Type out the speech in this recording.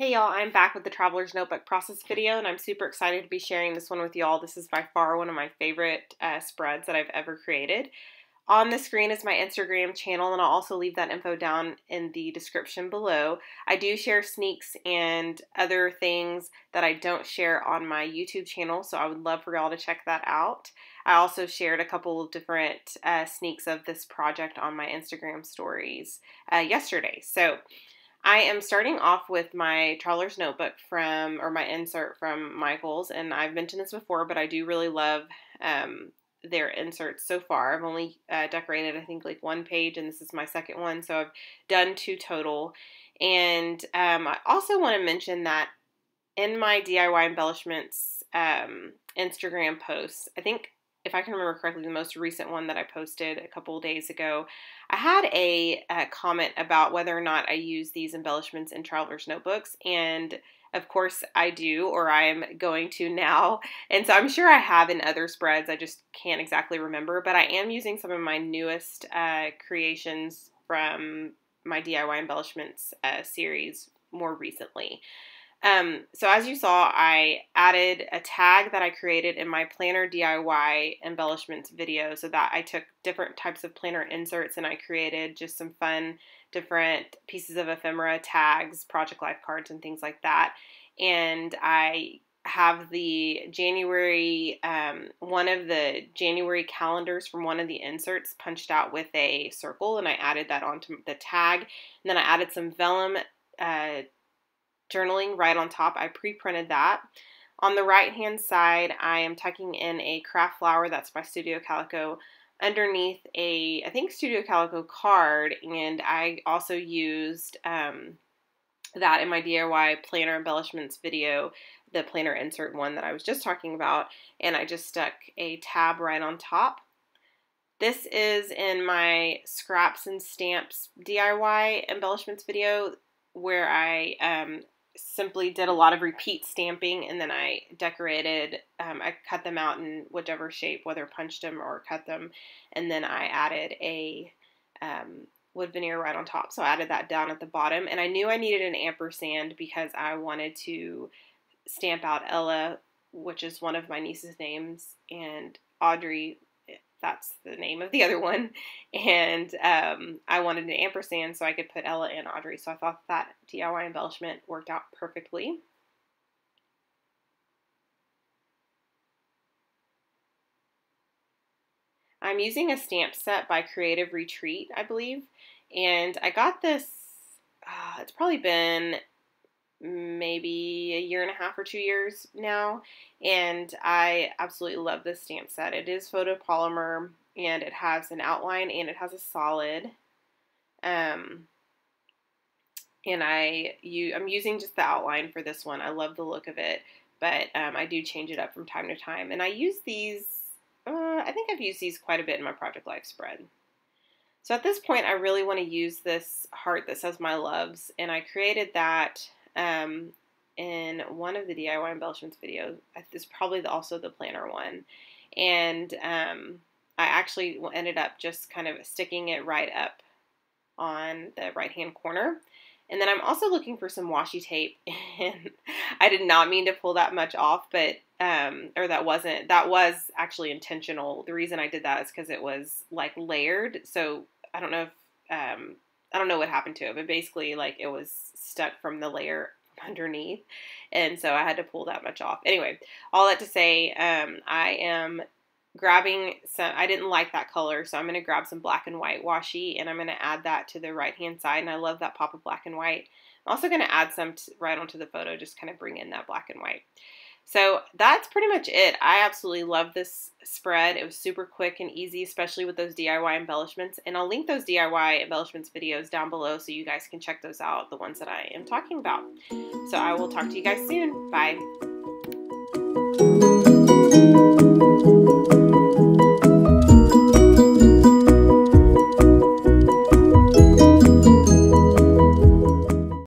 Hey y'all, I'm back with the Traveler's Notebook process video, and I'm super excited to be sharing this one with y'all. This is by far one of my favorite spreads that I've ever created. On the screen is my Instagram channel, and I'll also leave that info down in the description below. I do share sneaks and other things that I don't share on my YouTube channel, so I would love for y'all to check that out. I also shared a couple of different sneaks of this project on my Instagram stories yesterday. So I am starting off with my Traveler's Notebook my insert from Michaels, and I've mentioned this before, but I do really love their inserts so far. I've only decorated, I think, like one page, and this is my second one, so I've done two total. And I also want to mention that in my DIY embellishments Instagram posts, I think, if I can remember correctly, the most recent one that I posted a couple of days ago, I had a comment about whether or not I use these embellishments in Traveler's Notebooks, and of course I do, or I am going to now, and so I'm sure I have in other spreads, I just can't exactly remember, but I am using some of my newest creations from my DIY embellishments series more recently. So as you saw, I added a tag that I created in my planner DIY embellishments video, so that I took different types of planner inserts and I created just some fun different pieces of ephemera, tags, project life cards, and things like that. And I have the January, one of the January calendars from one of the inserts punched out with a circle, and I added that onto the tag. And then I added some vellum journaling right on top. I pre-printed that. On the right hand side, I am tucking in a craft flower that's by Studio Calico underneath a, I think, Studio Calico card, and I also used that in my DIY planner embellishments video, the planner insert one that I was just talking about, and I just stuck a tab right on top. This is in my scraps and stamps DIY embellishments video, where I simply did a lot of repeat stamping, and then I decorated, I cut them out in whichever shape, whether punched them or cut them, and then I added a wood veneer right on top, so I added that down at the bottom, and I knew I needed an ampersand because I wanted to stamp out Ella, which is one of my niece's names, and Audrey, that's the name of the other one, and I wanted an ampersand so I could put Ella and Audrey, so I thought that DIY embellishment worked out perfectly. I'm using a stamp set by Creative Retreat, I believe, and I got this, it's probably been maybe a year and a half or 2 years now, and I absolutely love this stamp set. It is photopolymer, and it has an outline, and it has a solid, and I'm using just the outline for this one. I love the look of it, but I do change it up from time to time, and I use these, I think I've used these quite a bit in my Project Life spread. So at this point, I really want to use this heart that says My Loves, and I created that in one of the DIY embellishments videos. This is probably also the planner one, and I actually ended up just kind of sticking it right up on the right hand corner. And then I'm also looking for some washi tape, and I did not mean to pull that much off, but that was actually intentional. The reason I did that is because it was like layered, so I don't know if I don't know what happened to it, but basically, like, it was stuck from the layer underneath, and so I had to pull that much off. Anyway, all that to say, I am grabbing some, I didn't like that color, so I'm going to grab some black and white washi, and I'm going to add that to the right-hand side, and I love that pop of black and white. I'm also going to add some right onto the photo, just kind of bring in that black and white. So that's pretty much it. I absolutely love this spread. It was super quick and easy, especially with those DIY embellishments. And I'll link those DIY embellishments videos down below so you guys can check those out, the ones that I am talking about. So I will talk to you guys soon. Bye.